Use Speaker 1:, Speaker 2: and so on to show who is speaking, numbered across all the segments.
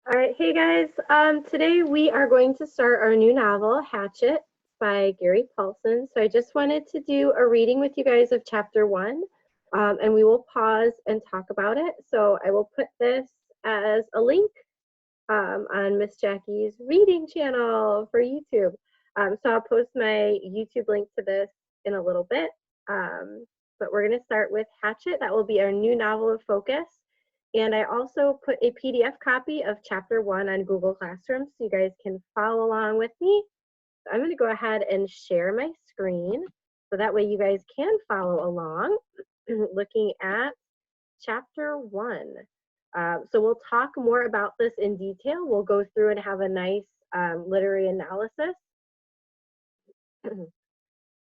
Speaker 1: All right, hey guys. Today we are going to start our new novel, Hatchet, by Gary Paulsen. So I just wanted to do a reading with you guys of chapter one, and we will pause and talk about it. So I will put this as a link on Miss Jackie's reading channel for YouTube. So I'll post my YouTube link to this in a little bit. But we're going to start with Hatchet. That will be our new novel of focus. And I also put a PDF copy of chapter one on Google Classroom so you guys can follow along with me. So I'm going to go ahead and share my screen so that way you guys can follow along looking at chapter one. So we'll talk more about this in detail. We'll go through and have a nice literary analysis.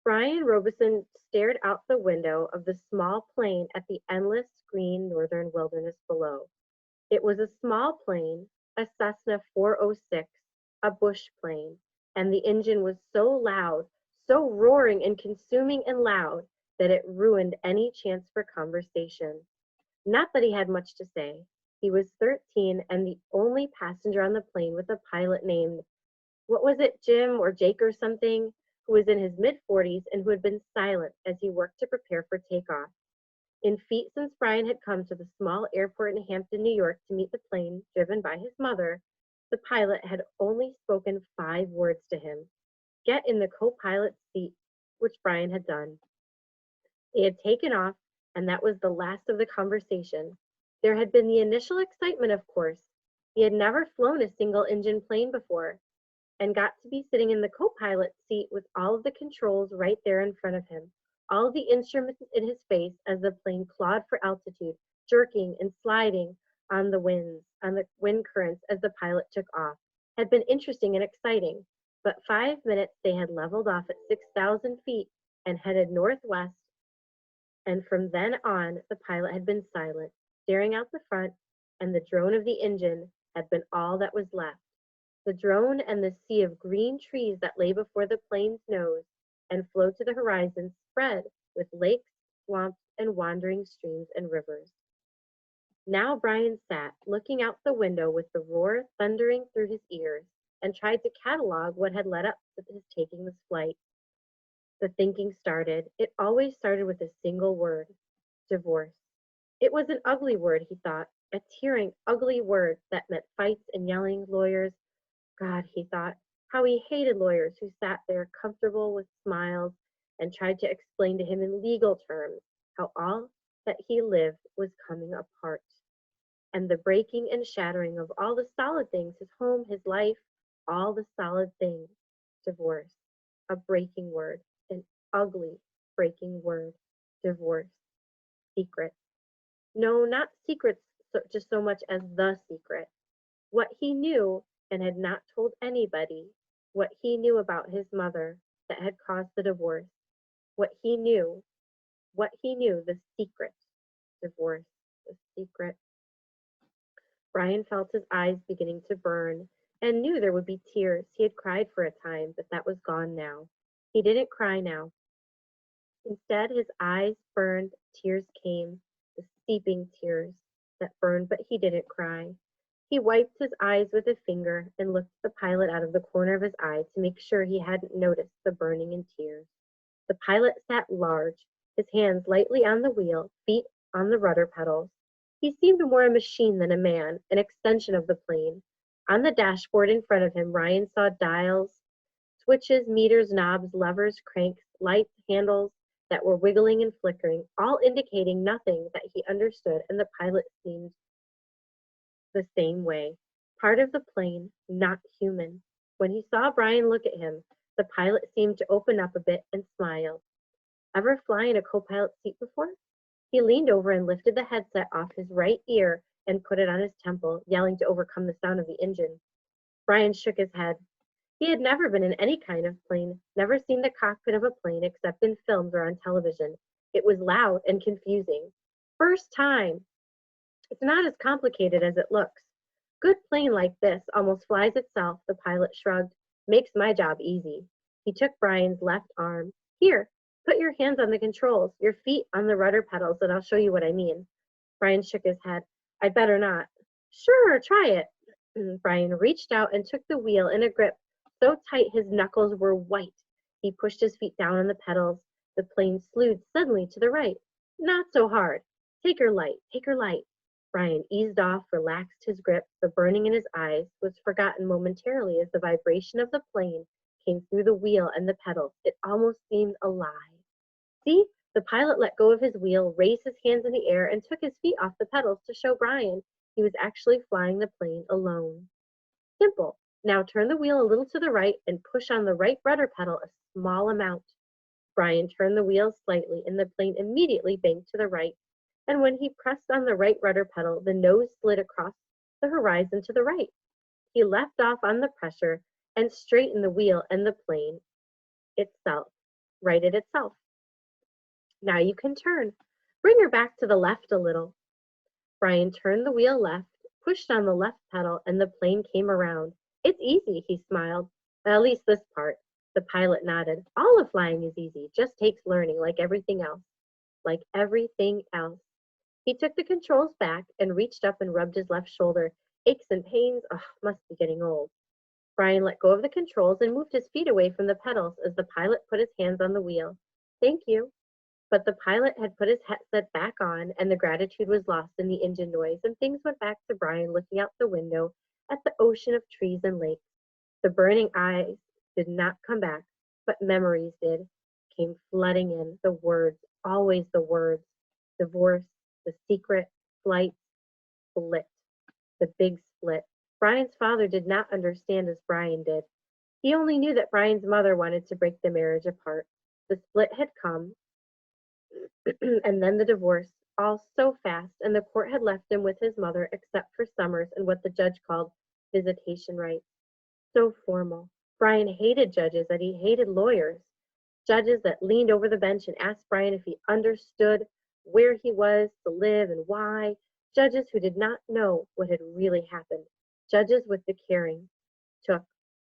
Speaker 1: Brian Robeson stared out the window of the small plane at the endless green northern wilderness below. It was a small plane, a Cessna 406, a bush plane, and the engine was so loud, so roaring and consuming and loud, that it ruined any chance for conversation. Not that he had much to say. He was 13 and the only passenger on the plane with a pilot named, what was it, Jim or Jake or something, who was in his mid-40s and who had been silent as he worked to prepare for takeoff. In feet since Brian had come to the small airport in Hampton, New York to meet the plane driven by his mother, the pilot had only spoken 5 words to him. Get in the co-pilot's seat, which Brian had done. They had taken off, and that was the last of the conversation. There had been the initial excitement, of course. He had never flown a single-engine plane before, and got to be sitting in the co-pilot seat with all of the controls right there in front of him, all of the instruments in his face as the plane clawed for altitude, jerking and sliding on the wind currents as the pilot took off, had been interesting and exciting. But 5 minutes they had leveled off at 6,000 feet and headed northwest, and from then on the pilot had been silent, staring out the front, and the drone of the engine had been all that was left. The drone and the sea of green trees that lay before the plane's nose and flowed to the horizon spread with lakes, swamps, and wandering streams and rivers. Now Brian sat, looking out the window with the roar thundering through his ears, and tried to catalog what had led up to his taking this flight. The thinking started. It always started with a single word: divorce. It was an ugly word, he thought, a tearing, ugly word that meant fights and yelling, lawyers. God, he thought, how he hated lawyers who sat there comfortable with smiles and tried to explain to him in legal terms how all that he lived was coming apart. And the breaking and shattering of all the solid things, his home, his life, all the solid things. Divorce. A breaking word. An ugly breaking word. Divorce. Secret. No, not secrets just so much as the secret. What he knew and had not told anybody, what he knew about his mother that had caused the divorce, what he knew, the secret. Divorce, the secret. Brian felt his eyes beginning to burn and knew there would be tears. He had cried for a time, but that was gone now. He didn't cry now. Instead, his eyes burned, tears came, the seeping tears that burned, but he didn't cry. He wiped his eyes with a finger and looked at the pilot out of the corner of his eye to make sure he hadn't noticed the burning and tears. The pilot sat large, his hands lightly on the wheel, feet on the rudder pedals. He seemed more a machine than a man, an extension of the plane. On the dashboard in front of him, Ryan saw dials, switches, meters, knobs, levers, cranks, lights, handles that were wiggling and flickering, all indicating nothing that he understood, and the pilot seemed the same way. Part of the plane, not human. When he saw Brian look at him, the pilot seemed to open up a bit and smile. Ever fly in a co-pilot seat before? He leaned over and lifted the headset off his right ear and put it on his temple, yelling to overcome the sound of the engine. Brian shook his head. He had never been in any kind of plane, never seen the cockpit of a plane except in films or on television. It was loud and confusing. First time. It's not as complicated as it looks. Good plane like this almost flies itself, the pilot shrugged. Makes my job easy. He took Brian's left arm. Here, put your hands on the controls, your feet on the rudder pedals, and I'll show you what I mean. Brian shook his head. I'd better not. Sure, try it. Brian reached out and took the wheel in a grip so tight his knuckles were white. He pushed his feet down on the pedals. The plane slewed suddenly to the right. Not so hard. Take her light, take her light. Brian eased off, relaxed his grip. The burning in his eyes was forgotten momentarily as the vibration of the plane came through the wheel and the pedals. It almost seemed alive. See, the pilot let go of his wheel, raised his hands in the air, and took his feet off the pedals to show Brian he was actually flying the plane alone. Simple. Now turn the wheel a little to the right and push on the right rudder pedal a small amount. Brian turned the wheel slightly and the plane immediately banked to the right. And when he pressed on the right rudder pedal, the nose slid across the horizon to the right. He left off on the pressure and straightened the wheel and the plane itself, righted itself. Now you can turn. Bring her back to the left a little. Brian turned the wheel left, pushed on the left pedal, and the plane came around. It's easy, he smiled. At least this part. The pilot nodded. All of flying is easy, just takes learning, like everything else. Like everything else. He took the controls back and reached up and rubbed his left shoulder. Aches and pains, must be getting old. Brian let go of the controls and moved his feet away from the pedals as the pilot put his hands on the wheel. Thank you. But the pilot had put his headset back on, and the gratitude was lost in the engine noise, and things went back to Brian looking out the window at the ocean of trees and lakes. The burning eyes did not come back, but memories did, came flooding in, the words, always the words, divorce, the secret, flight, split, the big split. Brian's father did not understand as Brian did. He only knew that Brian's mother wanted to break the marriage apart. The split had come, and then the divorce, all so fast, and the court had left him with his mother except for summers and what the judge called visitation rights. So formal. Brian hated judges and he hated lawyers. Judges that leaned over the bench and asked Brian if he understood where he was to live and why. Judges who did not know what had really happened. Judges with the caring, took,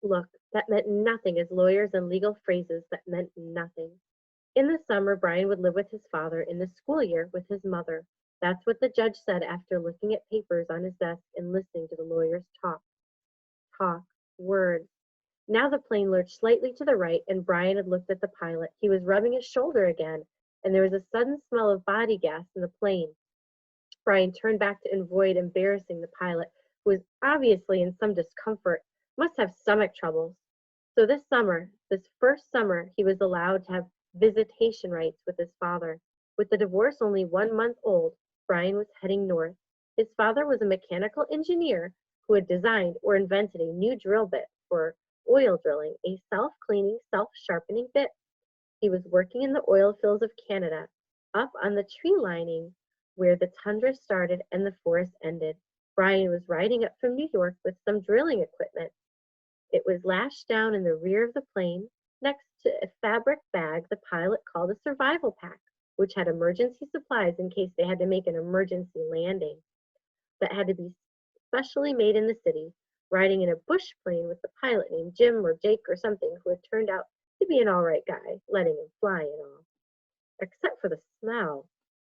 Speaker 1: look, that meant nothing as lawyers and legal phrases that meant nothing. In the summer, Brian would live with his father, in the school year with his mother. That's what the judge said after looking at papers on his desk and listening to the lawyers talk. Talk. Words. Now the plane lurched slightly to the right, and Brian had looked at the pilot. He was rubbing his shoulder again, and there was a sudden smell of body gas in the plane. Brian turned back to avoid embarrassing the pilot, who was obviously in some discomfort, must have stomach troubles. So this first summer, he was allowed to have visitation rights with his father. With the divorce only 1 month old, Brian was heading north. His father was a mechanical engineer who had designed or invented a new drill bit for oil drilling, a self-cleaning, self-sharpening bit. He was working in the oil fields of Canada, up on the tree lining where the tundra started and the forest ended. Brian was riding up from New York with some drilling equipment. It was lashed down in the rear of the plane next to a fabric bag the pilot called a survival pack, which had emergency supplies in case they had to make an emergency landing that had to be specially made in the city, riding in a bush plane with the pilot named Jim or Jake or something who had turned out to be an all right guy, letting him fly and all. Except for the smell.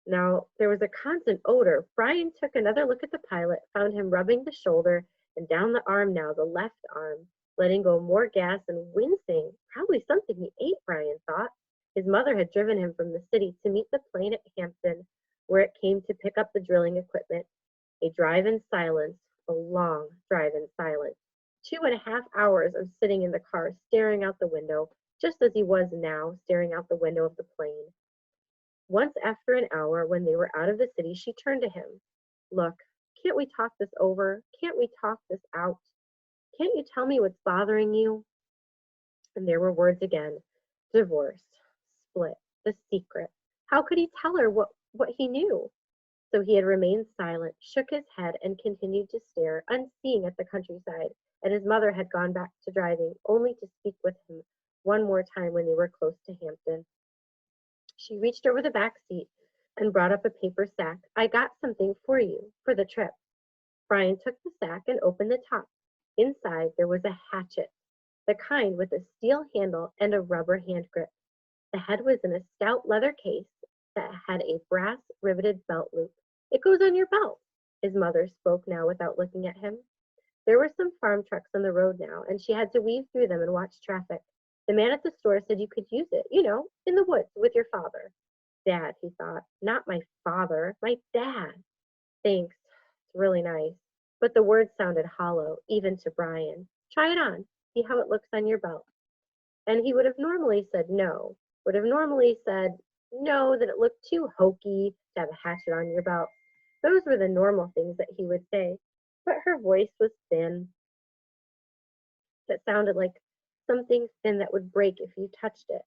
Speaker 1: Now, there was a constant odor. Brian took another look at the pilot, found him rubbing the shoulder and down the arm now, the left arm, letting go more gas and wincing. Probably something he ate, Brian thought. His mother had driven him from the city to meet the plane at Hampton, where it came to pick up the drilling equipment. A drive in silence, a long drive in silence. 2.5 hours of sitting in the car, staring out the window, just as he was now, staring out the window of the plane. Once after an hour, when they were out of the city, she turned to him. Look, can't we talk this over? Can't we talk this out? Can't you tell me what's bothering you? And there were words again. Divorce, split, the secret. How could he tell her what he knew? So he had remained silent, shook his head, and continued to stare, unseeing at the countryside, and his mother had gone back to driving, only to speak with him one more time when they were close to Hampton. She reached over the back seat and brought up a paper sack. I got something for you, for the trip. Brian took the sack and opened the top. Inside there was a hatchet, the kind with a steel handle and a rubber hand grip. The head was in a stout leather case that had a brass riveted belt loop. It goes on your belt. His mother spoke now without looking at him. There were some farm trucks on the road now, and she had to weave through them and watch traffic. The man at the store said you could use it, in the woods with your father. Dad, he thought. Not my father, my dad. Thanks. It's really nice. But the words sounded hollow, even to Brian. Try it on. See how it looks on your belt. And he would have normally said no, would have normally said no, that it looked too hokey to have a hatchet on your belt. Those were the normal things that he would say. But her voice was thin. That sounded like something thin that would break if you touched it.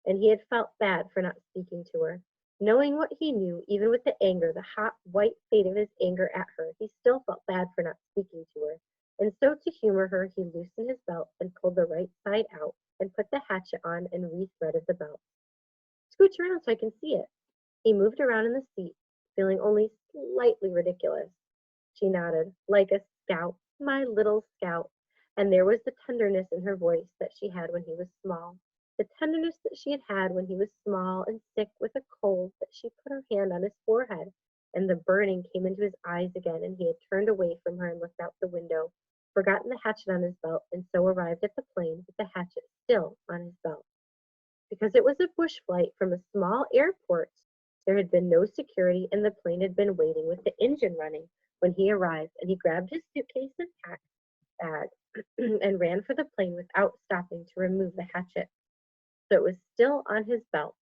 Speaker 1: And he had felt bad for not speaking to her. Knowing what he knew, even with the anger, the hot, white fade of his anger at her, he still felt bad for not speaking to her. And so to humor her, he loosened his belt and pulled the right side out and put the hatchet on and rethreaded the belt. Scooch around so I can see it. He moved around in the seat, feeling only slightly ridiculous. She nodded, like a scout, my little scout. And there was the tenderness in her voice that she had when he was small. The tenderness that she had had when he was small and sick with a cold, that she put her hand on his forehead, and the burning came into his eyes again, and he had turned away from her and looked out the window, forgotten the hatchet on his belt, and so arrived at the plane with the hatchet still on his belt. Because it was a bush flight from a small airport, there had been no security, and the plane had been waiting with the engine running when he arrived, and he grabbed his suitcase and pack bag and ran for the plane without stopping to remove the hatchet. So it was still on his belt.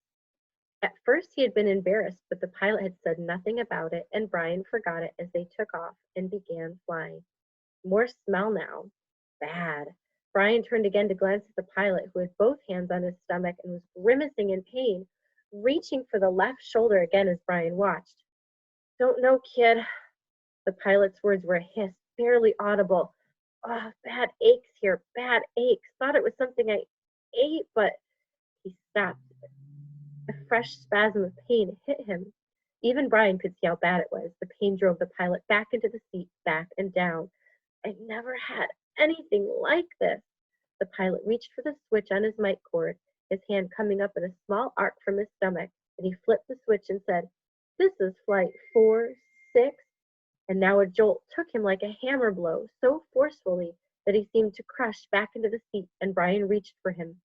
Speaker 1: At first he had been embarrassed, but the pilot had said nothing about it, and Brian forgot it as they took off and began flying. More smell now. Bad. Brian turned again to glance at the pilot, who had both hands on his stomach and was grimacing in pain, reaching for the left shoulder again as Brian watched. Don't know, kid. The pilot's words were a hiss, barely audible. Oh, bad aches here, bad aches. Thought it was something I ate, but he stopped. A fresh spasm of pain hit him. Even Brian could see how bad it was. The pain drove the pilot back into the seat, back and down. I've never had anything like this. The pilot reached for the switch on his mic cord, his hand coming up in a small arc from his stomach, and he flipped the switch and said, This is flight 46. And now a jolt took him like a hammer blow, so forcefully that he seemed to crush back into the seat, and Brian reached for him.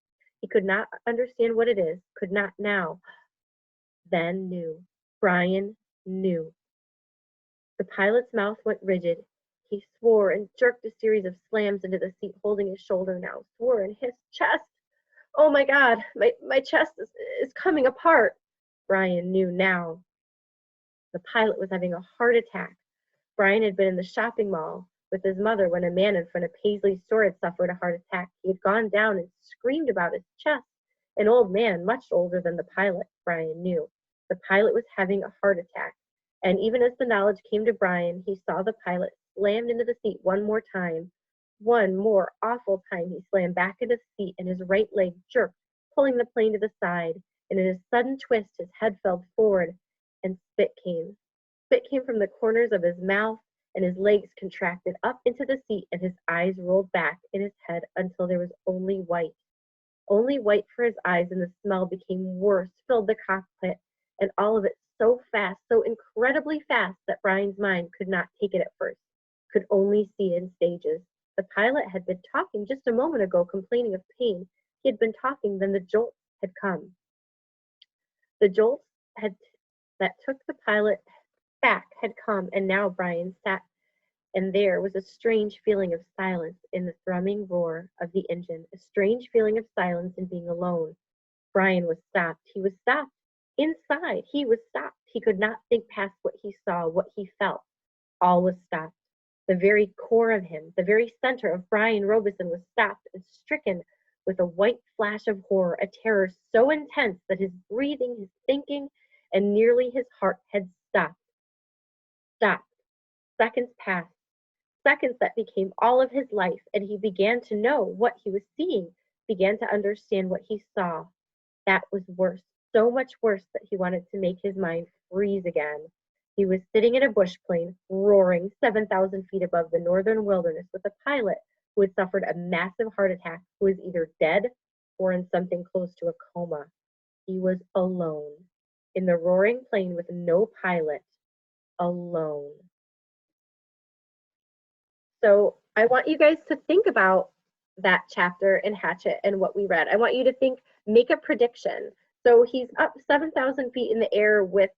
Speaker 1: He could not understand what it is, could not now. Then knew. Brian knew. The pilot's mouth went rigid. He swore and jerked a series of slams into the seat, holding his shoulder now, swore in his chest. Oh my God, my chest is coming apart. Brian knew now. The pilot was having a heart attack. Brian had been in the shopping mall with his mother when a man in front of Paisley's store had suffered a heart attack. He had gone down and screamed about his chest. An old man, much older than the pilot, Brian knew. The pilot was having a heart attack. And even as the knowledge came to Brian, he saw the pilot slammed into the seat one more time. One more awful time he slammed back into the seat, and his right leg jerked, pulling the plane to the side. And in a sudden twist, his head fell forward, and spit came. Spit came from the corners of his mouth, and his legs contracted up into the seat, and his eyes rolled back in his head until there was only white. Only white for his eyes, and the smell became worse, filled the cockpit, and all of it so fast, so incredibly fast that Brian's mind could not take it at first, could only see it in stages. The pilot had been talking just a moment ago, complaining of pain. He had been talking, then the jolt had come. The jolt that took the pilot back had come, and now Brian sat, and there was a strange feeling of silence in the thrumming roar of the engine, a strange feeling of silence in being alone. Brian was stopped. He was stopped. Inside, he was stopped. He could not think past what he saw, what he felt. All was stopped. The very core of him, the very center of Brian Robeson was stopped and stricken with a white flash of horror, a terror so intense that his breathing, his thinking, and nearly his heart had stopped. Stopped. Seconds passed. Seconds that became all of his life, and he began to know what he was seeing, began to understand what he saw. That was worse, so much worse that he wanted to make his mind freeze again. He was sitting in a bush plane, roaring 7,000 feet above the northern wilderness with a pilot who had suffered a massive heart attack, who was either dead or in something close to a coma. He was alone, in the roaring plane with no pilot, alone. So I want you guys to think about that chapter in Hatchet and what we read. I want you to think, make a prediction. So he's up 7,000 feet in the air with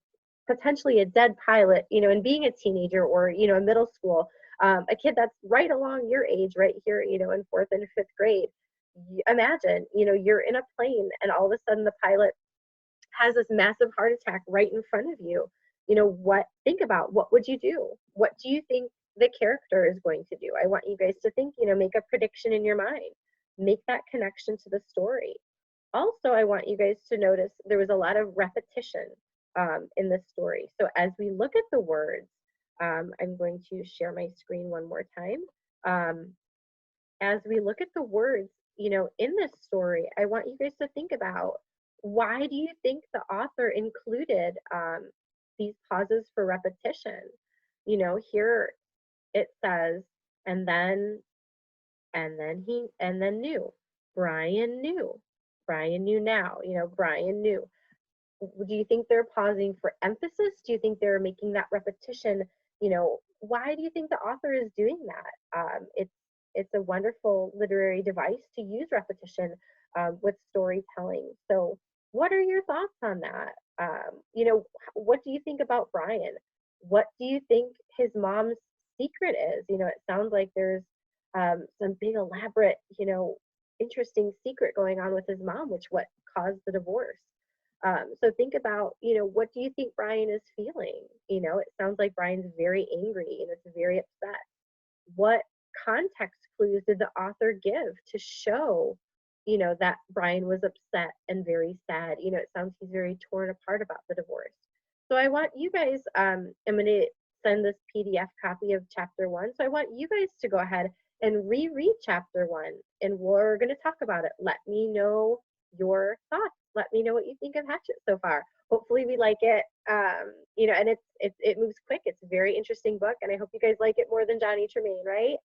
Speaker 1: potentially a dead pilot, and being a teenager or, in middle school, a kid that's right along your age, right here, in fourth and fifth grade. Imagine, you're in a plane and all of a sudden the pilot has this massive heart attack right in front of you. Think about what would you do? What do you think the character is going to do? I want you guys to think, make a prediction in your mind, make that connection to the story. Also, I want you guys to notice there was a lot of repetition in this story. So as we look at the words, I'm going to share my screen one more time. As we look at the words, in this story, I want you guys to think about, why do you think the author included these pauses for repetition? Here it says, and then, and then knew. Brian knew. Brian knew now. Brian knew. Do you think they're pausing for emphasis? Do you think they're making that repetition? Why do you think the author is doing that? It's a wonderful literary device to use repetition with storytelling. So, what are your thoughts on that? What do you think about Brian? What do you think his mom's secret is? It sounds like there's some big elaborate, interesting secret going on with his mom, which what caused the divorce. So think about, what do you think Brian is feeling? It sounds like Brian's very angry and it's very upset. What context clues did the author give to show, that Brian was upset and very sad? It sounds he's very torn apart about the divorce. So I want you guys, I'm going to send this PDF copy of chapter 1. So I want you guys to go ahead and reread chapter 1, and we're going to talk about it. Let me know your thoughts. Let me know what you think of Hatchet so far. Hopefully we like it. And it moves quick. It's a very interesting book, and I hope you guys like it more than Johnny Tremaine, right?